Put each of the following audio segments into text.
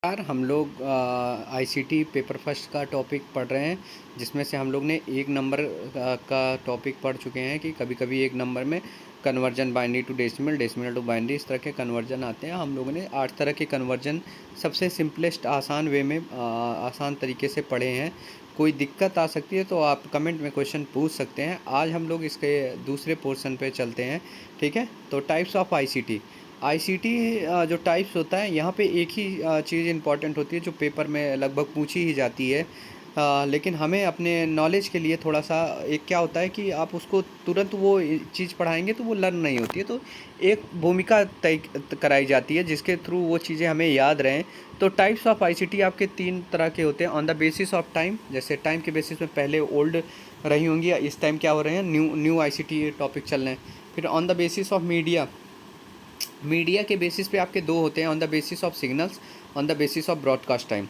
यार हम लोग आईसीटी पेपर फर्स्ट का टॉपिक पढ़ रहे हैं, जिसमें से हम लोग ने एक नंबर का टॉपिक पढ़ चुके हैं कि कभी कभी एक नंबर में conversion binary to decimal, decimal to binary, इस तरह के कन्वर्जन आते हैं। हम लोगों ने 8 तरह के कन्वर्जन सबसे सिंपलेस्ट आसान वे में आसान तरीके से पढ़े हैं। कोई दिक्कत आ सकती है तो आप कमेंट में क्वेश्चन पूछ सकते हैं। आज हम लोग इसके दूसरे पोर्शन पे चलते हैं, ठीक है। तो टाइप्स ऑफ आईसीटी। आईसीटी जो टाइप्स होता है, यहाँ पे एक ही चीज़ इंपॉर्टेंट होती है जो पेपर में लगभग पूछी ही जाती है। लेकिन हमें अपने नॉलेज के लिए थोड़ा सा एक क्या होता है कि आप उसको तुरंत वो चीज़ पढ़ाएंगे तो वो लर्न नहीं होती है, तो एक भूमिका तय कराई जाती है जिसके थ्रू वो चीज़ें हमें याद रहें। तो टाइप्स ऑफ आईसीटी आपके 3 तरह के होते हैं। On the basis of time, जैसे टाइम के बेसिस में पहले ओल्ड रही होंगी, इस टाइम क्या हो रहे हैं, न्यू आईसीटी टॉपिक चल रहे हैं। फिर on the basis of media, media के बेसिस पे आपके दो होते हैं। On the basis of signals, on the basis of broadcast time.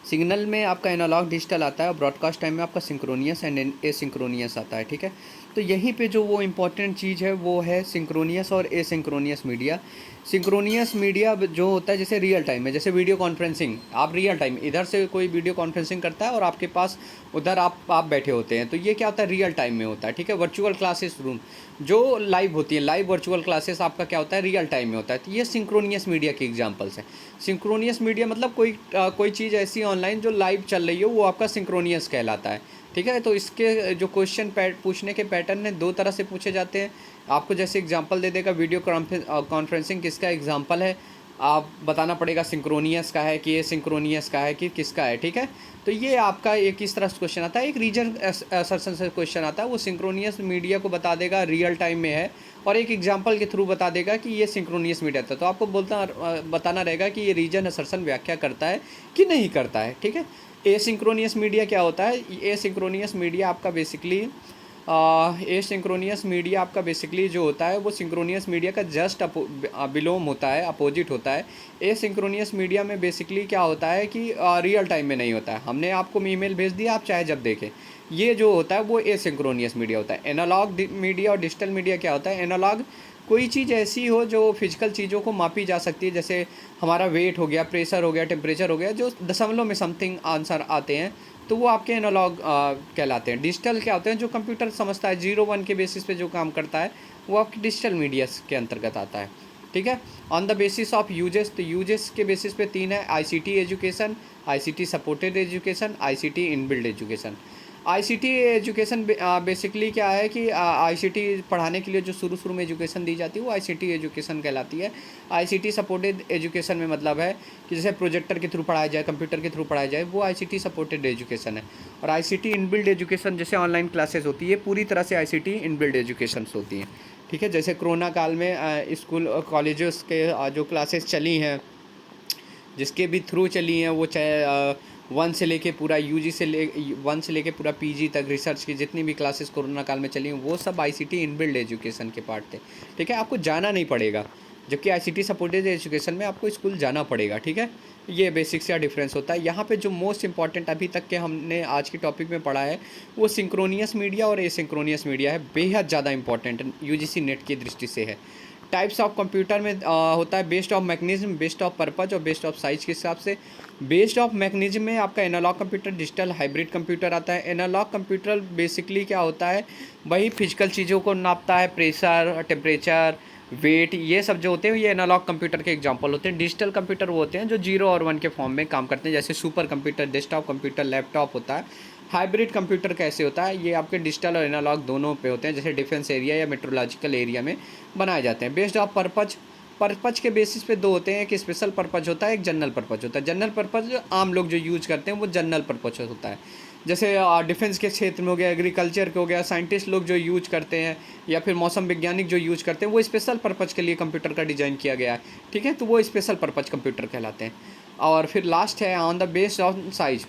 Signal में आपका एनालॉग डिजिटल आता है और ब्रॉडकास्ट टाइम में आपका सिंक्रोनियस एंड एसिंक्रोनियस आता है, ठीक है। तो यहीं पे जो वो इम्पोर्टेंट चीज़ है वो है सिंक्रोनियस और एसिंक्रोनियस मीडिया। सिंक्रोनियस मीडिया जो होता है जैसे रियल टाइम में, जैसे वीडियो कॉन्फ्रेंसिंग, आप रियल टाइम इधर से कोई वीडियो कॉन्फ्रेंसिंग करता है और आपके पास उधर आप बैठे होते हैं, तो ये क्या होता है, रियल टाइम में होता है, ठीक है। वर्चुअल क्लासेस रूम जो लाइव होती है, लाइव वर्चुअल क्लासेस आपका क्या होता है, रियल टाइम में होता है। तो ये सिंक्रोनियस मीडिया के एग्जांपल्स हैं। सिंक्रोनियस मीडिया मतलब कोई चीज़ ऐसी ऑनलाइन जो लाइव चल रही हो, वो आपका सिंक्रोनियस कहलाता है, ठीक है। तो इसके जो क्वेश्चन पूछने के पैटर्न है, 2 तरह से पूछे जाते हैं। आपको जैसे एग्जांपल दे देगा, वीडियो कॉन्फ्रेंसिंग किसका एग्जांपल है, आप बताना पड़ेगा सिंक्रोनियस का है कि ये सिंक्रोनियस का है कि किसका है, ठीक है। तो ये आपका एक इस तरह से क्वेश्चन आता है। एक रीजन असर्शन से क्वेश्चन आता है, वो सिंक्रोनियस मीडिया को बता देगा रियल टाइम में है, और एक एग्जांपल के थ्रू बता देगा कि ये सिंक्रोनियस मीडिया था। तो आपको बताना रहेगा कि ये रीजन असर्शन व्याख्या करता है कि नहीं करता है, ठीक है। एसिंक्रोनियस मीडिया क्या होता है, एसिंक्रोनियस मीडिया आपका बेसिकली एसिंक्रोनियस मीडिया आपका बेसिकली जो होता है वो सिंक्रोनियस मीडिया का जस्ट विलोम होता है, अपोजिट होता है। एसिंक्रोनियस मीडिया में बेसिकली क्या होता है कि रियल टाइम में नहीं होता है, हमने आपको ईमेल भेज दिया, आप चाहे जब देखें, ये जो होता है वो एसिंक्रोनियस मीडिया होता है। एनालॉग मीडिया और डिजिटल मीडिया क्या होता है, एनालॉग कोई चीज़ ऐसी हो जो फिजिकल चीज़ों को मापी जा सकती है, जैसे हमारा वेट हो गया, प्रेशर हो गया, टेम्परेचर हो गया, जो दशमलव में समथिंग आंसर आते हैं, तो वो आपके एनालॉग कहलाते हैं। डिजिटल क्या होते हैं, जो कंप्यूटर समझता है, 0 1 के बेसिस पे जो काम करता है, वो आपकी डिजिटल मीडिया के अंतर्गत आता है, ठीक है। On the basis of uses, तो यूजेस के बेसिस पे 3 है, ICT education, ICT supported education, ICT inbuilt education. ICT education basically क्या है कि आईसीटी पढ़ाने के लिए जो शुरू में एजुकेशन दी जाती है वो आईसीटी एजुकेशन कहलाती है। आईसीटी सपोर्टेड एजुकेशन में मतलब है कि जैसे प्रोजेक्टर के थ्रू पढ़ाया जाए, कंप्यूटर के थ्रू पढ़ाया जाए, वो आईसीटी सपोर्टेड एजुकेशन है। और आईसीटी इनबिल्ड एजुकेशन जैसे ऑनलाइन क्लासेस होती है, पूरी तरह से आईसीटी इनबिल्ड एजुकेशन होती हैं, ठीक है। जैसे कोरोना काल में स्कूल कॉलेजेस के जो क्लासेस चली हैं, जिसके भी थ्रू चली हैं, वो चाहे 1 से लेके पूरा यूजी से 1 से लेके पूरा पीजी तक रिसर्च की जितनी भी क्लासेस कोरोना काल में चली हैं, वो सब आईसीटी इनबिल्ड एजुकेशन के पार्ट थे, ठीक है। आपको जाना नहीं पड़ेगा, जबकि आईसीटी सपोर्टेड एजुकेशन में आपको स्कूल जाना पड़ेगा, ठीक है। ये बेसिक्स या डिफरेंस होता है। यहाँ पे जो मोस्ट इंपॉर्टेंट अभी तक के हमने आज की टॉपिक में पढ़ा है, वो सिंक्रोनियस मीडिया और एसिंक्रोनियस मीडिया है, बेहद ज़्यादा इंपॉर्टेंट यूजीसी नेट की दृष्टि से है। टाइप्स ऑफ कंप्यूटर में होता है based of mechanism, based of purpose और बेस्ड ऑफ साइज के हिसाब से। बेस्ड ऑफ मैकेनिज्म में आपका analog computer, digital, hybrid computer आता है। एनालॉग कंप्यूटर बेसिकली क्या होता है, वही फिजिकल चीज़ों को नापता है, प्रेशर, टेम्परेचर, वेट, ये सब जो होते हैं ये एनालॉग कंप्यूटर के एग्जांपल होते हैं। डिजिटल कंप्यूटर वो होते हैं जो 0 और 1 के फॉर्म में काम करते हैं, जैसे super computer, desktop computer, laptop होता है। हाइब्रिड कंप्यूटर कैसे होता है, ये आपके डिजिटल और एनालॉग दोनों पे होते हैं, जैसे डिफेंस एरिया या मेट्रोलॉजिकल एरिया में बनाए जाते हैं। बेस्ड ऑफ पर्पज, पर्पज के बेसिस पे 2 होते हैं, एक स्पेशल पर्पज होता है, एक जनरल पर्पज होता है। जनरल पर्पज जो आम लोग जो यूज करते हैं वो जनरल पर्पज होता है, जैसे डिफेंस के क्षेत्र में हो गया, एग्रीकल्चर के हो गया, साइंटिस्ट लोग जो यूज करते हैं, या फिर मौसम वैज्ञानिक जो यूज करते हैं, वो स्पेशल पर्पज के लिए कंप्यूटर का डिज़ाइन किया गया है, ठीक है। तो वो स्पेशल पर्पज कंप्यूटर कहलाते हैं। और फिर लास्ट है on the based on size.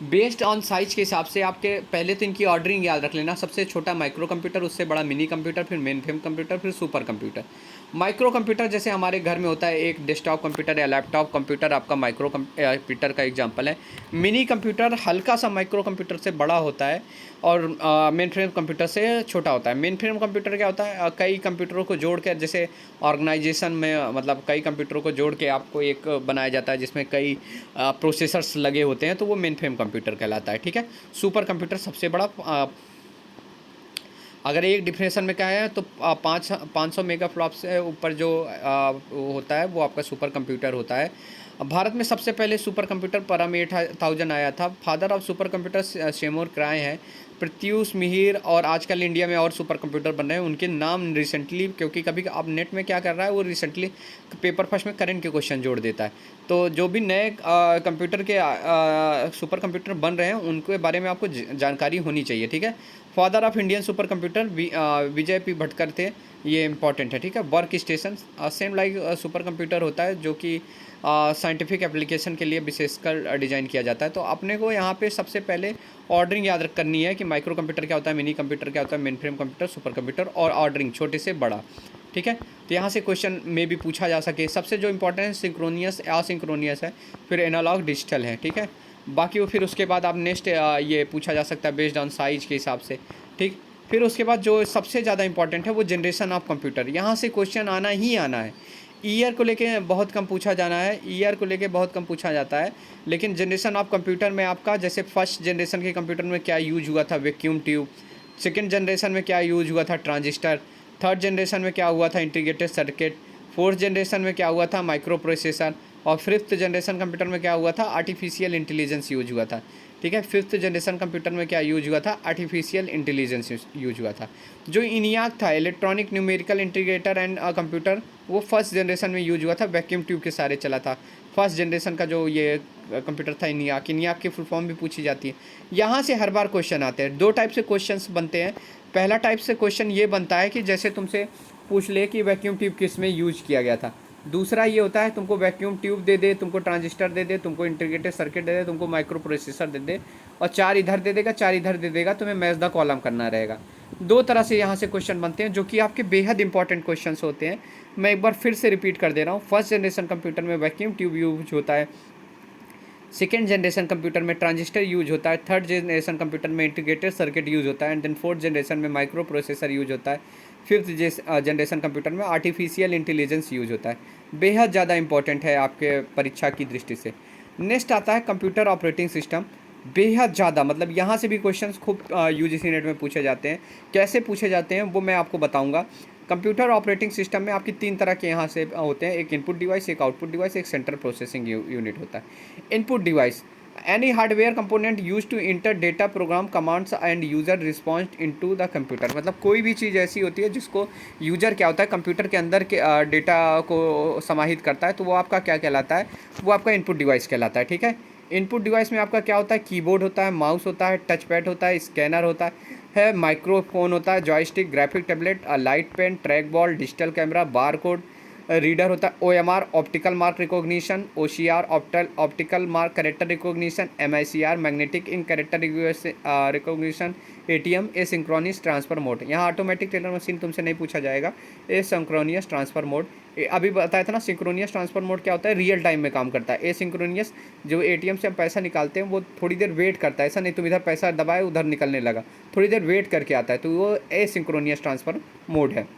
Based on size के हिसाब से आपके पहले तो इनकी ऑर्डरिंग याद रख लेना, सबसे छोटा माइक्रो कंप्यूटर, उससे बड़ा मिनी कंप्यूटर, फिर मेन फ्रेम कंप्यूटर, फिर सुपर कंप्यूटर। माइक्रो कंप्यूटर जैसे हमारे घर में होता है, एक डेस्कटॉप कंप्यूटर या लैपटॉप कंप्यूटर आपका माइक्रो कंप्यूटर का एग्जांपल है। मिनी कंप्यूटर हल्का सा माइक्रो कंप्यूटर से बड़ा होता है और मेन फ्रेम कंप्यूटर से छोटा होता है। मेन फ्रेम कंप्यूटर क्या होता है, कई कंप्यूटरों को जोड़ कर, जैसे ऑर्गेनाइजेशन में मतलब कई कंप्यूटरों को जोड़ के आपको एक बनाया जाता है जिसमें कई प्रोसेसर्स लगे होते हैं, तो वो मेन फ्रेम कंप्यूटर कहलाता है। ठीक है, सुपर कंप्यूटर सबसे बड़ा अगर एक डिफिनेशन में क्या है तो 500 मेगा फ्लॉप से ऊपर जो वो होता है वो आपका सुपर कंप्यूटर होता है। भारत में सबसे पहले सुपर कंप्यूटर परम 8000 आया था। Father of super computer Seymour Cray हैं, प्रत्यूष मिहिर, और आजकल इंडिया में और सुपर कंप्यूटर बन रहे हैं उनके नाम रिसेंटली, क्योंकि कभी अब नेट में क्या कर रहा है वो रिसेंटली पेपर फर्स्ट में करंट के क्वेश्चन जोड़ देता है। तो जो भी नए कंप्यूटर के सुपर कंप्यूटर बन रहे हैं उनके बारे में आपको जानकारी होनी चाहिए। ठीक है, father of Indian super computer Vijay P Bhatkar थे, ये इंपॉर्टेंट है। ठीक है, work station same like super computer होता है जो कि साइंटिफिक एप्लीकेशन के लिए विशेषकर डिज़ाइन किया जाता है। तो अपने को यहाँ पे सबसे पहले ऑर्डरिंग याद करनी है कि माइक्रो कंप्यूटर क्या होता है, मिनी कंप्यूटर क्या होता है, main frame computer, super computer, और ऑर्डरिंग छोटे से बड़ा। ठीक है, तो यहाँ से क्वेश्चन में भी पूछा जा सके। सबसे जो इंपॉर्टेंट है सिंक्रोनियस एसिंक्रोनियस है, फिर एनालॉग डिजिटल है। ठीक है, बाकी वो फिर उसके बाद आप नेक्स्ट ये पूछा जा सकता है बेस्ड ऑन साइज के हिसाब से। ठीक, फिर उसके बाद जो सबसे ज़्यादा इंपॉर्टेंट है वो जनरेशन ऑफ कंप्यूटर, यहाँ से क्वेश्चन आना ही आना है। ईयर को लेके बहुत कम पूछा जाना है, ईयर को लेके बहुत कम पूछा जाता है, लेकिन जनरेशन ऑफ कंप्यूटर में आपका जैसे फर्स्ट जनरेशन के कंप्यूटर में क्या यूज हुआ था, वैक्यूम ट्यूब। सेकेंड जनरेशन में क्या यूज हुआ था, ट्रांजिस्टर। थर्ड जनरेशन में क्या हुआ था, इंटीग्रेटेड सर्किट। फोर्थ जनरेशन में क्या हुआ था, माइक्रो प्रोसेसर। और फिफ्थ जनरेशन कंप्यूटर में क्या हुआ था, आर्टिफिशियल इंटेलिजेंस यूज हुआ था। ठीक है, फिफ्थ जनरेशन कंप्यूटर में क्या यूज हुआ था, आर्टिफिशियल इंटेलिजेंस यूज हुआ था। जो इनियाक था, electronic numerical integrator and computer, वो फर्स्ट जनरेशन में यूज हुआ था, वैक्यूम ट्यूब के सारे चला था। फर्स्ट जनरेशन का जो ये कंप्यूटर था इनियाक, इनियाक की फुल फॉर्म भी पूछी जाती है। यहाँ से हर बार क्वेश्चन आते हैं, दो टाइप से क्वेश्चन बनते हैं। पहला टाइप से क्वेश्चन ये बनता है कि जैसे तुमसे पूछ ले कि वैक्यूम ट्यूब किस में यूज किया गया था। दूसरा ये होता है तुमको वैक्यूम ट्यूब दे दे, तुमको ट्रांजिस्टर दे दे, तुमको इंटीग्रेटेड सर्किट दे दे, तुमको माइक्रो प्रोसेसर दे दे, और 4 इधर दे देगा 4 इधर दे देगा, तुम्हें मैच द कॉलम करना रहेगा। दो तरह से यहाँ से क्वेश्चन बनते हैं जो कि आपके बेहद इंपॉर्टेंट क्वेश्चन होते हैं। मैं एक बार फिर से रिपीट कर दे रहा हूँ, फर्स्ट जनरेशन कंप्यूटर में वैक्यूम ट्यूब यूज होता है, सेकेंड जनरेशन कंप्यूटर में ट्रांजिस्टर यूज होता है, थर्ड जनरेशन कंप्यूटर में इंटीग्रेटेड सर्किट यूज होता है, एंड देन फोर्थ जनरेशन में माइक्रो प्रोसेसर यूज होता है, फिफ्थ जनरेशन कंप्यूटर में आर्टिफिशियल इंटेलिजेंस यूज होता है। बेहद ज़्यादा इंपॉर्टेंट है आपके परीक्षा की दृष्टि से। नेक्स्ट आता है कंप्यूटर ऑपरेटिंग सिस्टम, बेहद ज़्यादा, मतलब यहाँ से भी क्वेश्चंस खूब यूजीसी नेट में पूछे जाते हैं। कैसे पूछे जाते हैं वो मैं आपको बताऊँगा। कंप्यूटर ऑपरेटिंग सिस्टम में आपकी 3 तरह के यहाँ से होते हैं, एक इनपुट डिवाइस, एक आउटपुट डिवाइस, एक सेंट्रल प्रोसेसिंग यूनिट होता है। Input device, any hardware component use to enter data, program, commands and user response into the computer. मतलब कोई भी चीज़ ऐसी होती है जिसको यूजर क्या होता है कंप्यूटर के अंदर के डेटा को समाहित करता है, तो वो आपका क्या कहलाता है, वो आपका इनपुट डिवाइस कहलाता है। ठीक है, इनपुट डिवाइस में आपका क्या होता है, कीबोर्ड होता है, माउस होता है, टच पैड होता है, स्कैनर होता है, माइक्रोफोन होता है, joystick, graphic tablet, light pen, track ball, digital camera, bar code reader होता है, OMR optical mark recognition, OCR optical mark character recognition, MICR magnetic ink character recognition, ATM asynchronous transfer mode. यहाँ automatic teller machine तुमसे नहीं पूछा जाएगा, एसिंक्रोनियस transfer mode. अभी बताया था ना, सिंक्रोनियस ट्रांसफर मोड क्या होता है, रियल टाइम में काम करता है। एसिंक्रोनियस जो ATM से हम पैसा निकालते हैं वो थोड़ी देर वेट करता है, ऐसा नहीं तुम इधर पैसा दबाए उधर निकलने लगा, थोड़ी देर वेट करके आता है, तो वो एसिंक्रोनियस ट्रांसफर मोड है।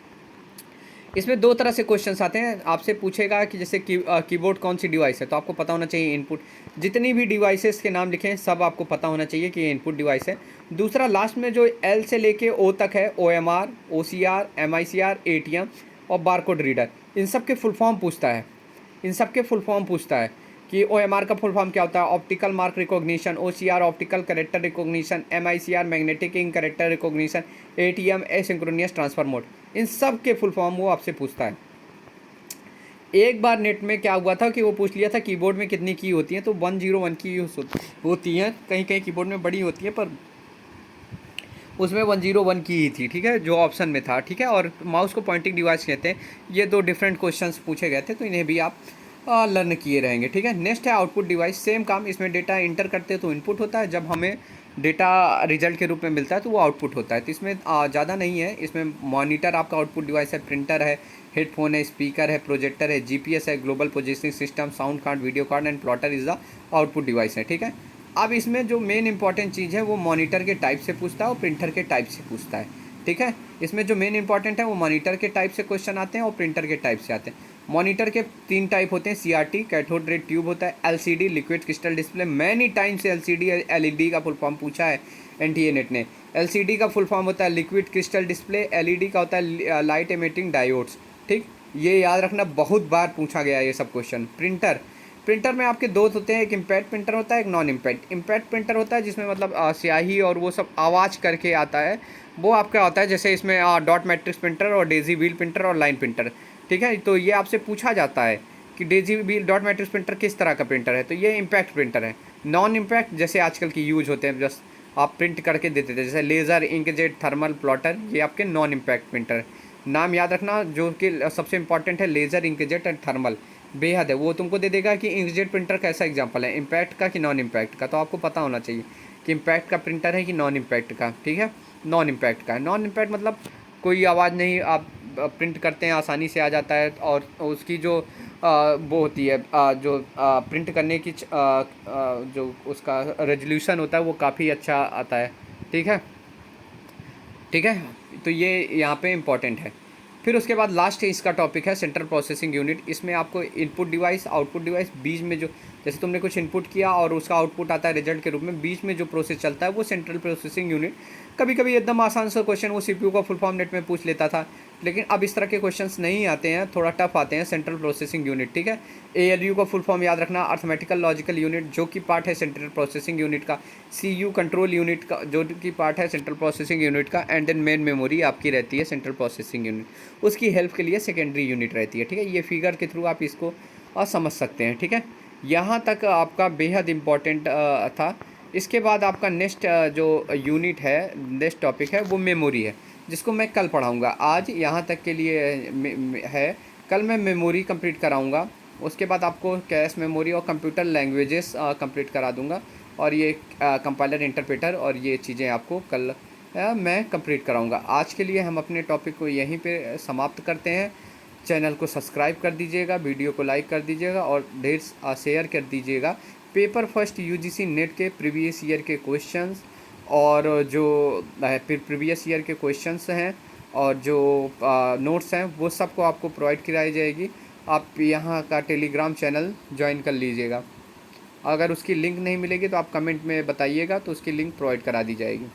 इसमें 2 तरह से क्वेश्चंस आते हैं, आपसे पूछेगा कि जैसे कीबोर्ड कौन सी डिवाइस है, तो आपको पता होना चाहिए इनपुट। जितनी भी डिवाइसेस के नाम लिखे हैं सब आपको पता होना चाहिए कि ये इनपुट डिवाइस है। दूसरा लास्ट में जो L से लेके O तक है, OMR, OCR, MICR, ATM और बारकोड रीडर, इन सब के फुल फॉर्म पूछता है, इन सब के फुल फॉर्म पूछता है कि OMR का फुल फॉर्म क्या होता है, optical mark recognition, OCR optical character recognition, MICR magnetic ink character recognition, ATM asynchronous transfer mode, इन सब के फुल फॉर्म वो आपसे पूछता है। एक बार नेट में क्या हुआ था कि वो पूछ लिया था कीबोर्ड में कितनी की होती हैं, तो 101 की होती हैं, कहीं कहीं कीबोर्ड में बड़ी होती है पर उसमें 101 की ही थी। ठीक है, जो ऑप्शन में था। ठीक है, और माउस को पॉइंटिंग डिवाइस कहते हैं। ये 2 डिफरेंट क्वेश्चंस पूछे गए थे, तो इन्हें भी आप लर्न किए रहेंगे। ठीक है, नेक्स्ट है आउटपुट डिवाइस, सेम काम, इसमें डेटा इंटर करते हैं तो इनपुट होता है, जब हमें डेटा रिजल्ट के रूप में मिलता है तो वो आउटपुट होता है। तो इसमें ज़्यादा नहीं है, इसमें मॉनिटर आपका आउटपुट डिवाइस है, प्रिंटर है, हेडफोन है, स्पीकर है, प्रोजेक्टर है, जीपीएस है, global positioning system, sound card, video card and plotter is the output device है। ठीक है, अब इसमें जो मेन इंपॉर्टेंट चीज़ है वो मॉनिटर के टाइप से पूछता है और प्रिंटर के टाइप से पूछता है। ठीक है, इसमें जो मेन इंपॉर्टेंट है वो मॉनिटर के टाइप से क्वेश्चन आते हैं और प्रिंटर के टाइप से आते हैं। मॉनिटर के 3 टाइप होते हैं, सीआरटी कैथोड रे ट्यूब होता है, LCD liquid crystal display. Many times LCD LED का फुल फॉर्म पूछा है एनटीए नेट ने। एलसीडी का फुल फॉर्म होता है लिक्विड क्रिस्टल डिस्प्ले, एलईडी का होता है लाइट एमिटिंग डायोड्स। ठीक, ये याद रखना, बहुत बार पूछा गया है ये सब क्वेश्चन। प्रिंटर में आपके दो होते हैं, एक इम्पैक्ट प्रिंटर होता है, एक नॉन इम्पैक्ट। इम्पैक्ट प्रिंटर होता है जिसमें मतलब स्याही और वो सब आवाज़ करके आता है, वो आपका होता है जैसे इसमें डॉट मैट्रिक्स प्रिंटर और डेजी व्हील प्रिंटर और लाइन प्रिंटर। ठीक है, तो ये आपसे पूछा जाता है कि Daisy wheel dot matrix printer किस तरह का प्रिंटर है, तो ये इम्पैक्ट प्रिंटर है। नॉन इम्पैक्ट जैसे आजकल की यूज होते हैं, जस्ट आप प्रिंट करके देते थे, जैसे लेज़र, इंकजेट, थर्मल, प्लॉटर, ये आपके नॉन इम्पैक्ट प्रिंटर है। नाम याद रखना, जो कि सबसे इंपॉर्टेंट है लेज़र, इंकजेट एंड थर्मल, बेहद है। वो तुमको दे देगा कि इंकजेट प्रिंटर कैसा एग्जांपल है, इम्पैक्ट का कि नॉन इम्पैक्ट का, तो आपको पता होना चाहिए कि इम्पैक्ट का प्रिंटर है कि नॉन इम्पैक्ट का। ठीक है, नॉन इम्पैक्ट का है। नॉन इम्पैक्ट मतलब कोई आवाज़ नहीं, आप प्रिंट करते हैं आसानी से आ जाता है, और उसकी जो वो होती है जो प्रिंट करने की जो उसका रेजोल्यूशन होता है वो काफ़ी अच्छा आता है। ठीक है, ठीक है, तो ये यहाँ पे इम्पॉर्टेंट है। फिर उसके बाद लास्ट इसका टॉपिक है सेंट्रल प्रोसेसिंग यूनिट। इसमें आपको इनपुट डिवाइस, आउटपुट डिवाइस, बीच में जो जैसे तुमने कुछ इनपुट किया और उसका आउटपुट आता है रिजल्ट के रूप में, बीच में जो प्रोसेस चलता है वो सेंट्रल प्रोसेसिंग यूनिट। कभी कभी एकदम आसान सा क्वेश्चन वो सीपीयू का फुल फॉर्म नेट में पूछ लेता था, लेकिन अब इस तरह के क्वेश्चंस नहीं आते हैं, थोड़ा टफ आते हैं। सेंट्रल प्रोसेसिंग यूनिट, ठीक है, एएलयू का फुल फॉर्म याद रखना, अर्थमेटिकल लॉजिकल यूनिट, जो कि पार्ट है सेंट्रल प्रोसेसिंग यूनिट का। सीयू कंट्रोल यूनिट का, जो कि पार्ट है सेंट्रल प्रोसेसिंग यूनिट का। एंड देन मेन मेमोरी आपकी रहती है सेंट्रल प्रोसेसिंग यूनिट, उसकी हेल्प के लिए सेकेंडरी यूनिट रहती है। ठीक है, ये फिगर के थ्रू आप इसको समझ सकते हैं। ठीक है, यहाँ तक आपका बेहद इम्पॉर्टेंट था। इसके बाद आपका नेक्स्ट जो यूनिट है, नेक्स्ट टॉपिक है वो मेमोरी है, जिसको मैं कल पढ़ाऊँगा। आज यहाँ तक के लिए है, कल मैं मेमोरी कंप्लीट कराऊँगा। उसके बाद आपको कैश मेमोरी और कंप्यूटर लैंग्वेजेस कंप्लीट करा दूँगा, और ये कंपाइलर, इंटरप्रेटर और ये चीज़ें आपको कल मैं कंप्लीट कराऊँगा। आज के लिए हम अपने टॉपिक को यहीं पे समाप्त करते हैं। चैनल को सब्सक्राइब कर दीजिएगा, वीडियो को लाइक कर दीजिएगा और ढेर शेयर कर दीजिएगा। पेपर फर्स्ट यूजीसी नेट के प्रीवियस ईयर के क्वेश्चंस और जो प्रीवियस ईयर के क्वेश्चंस हैं और जो नोट्स हैं वो सबको आपको प्रोवाइड कराई जाएगी। आप यहाँ का टेलीग्राम चैनल ज्वाइन कर लीजिएगा। अगर उसकी लिंक नहीं मिलेगी तो आप कमेंट में बताइएगा, तो उसकी लिंक प्रोवाइड करा दी जाएगी।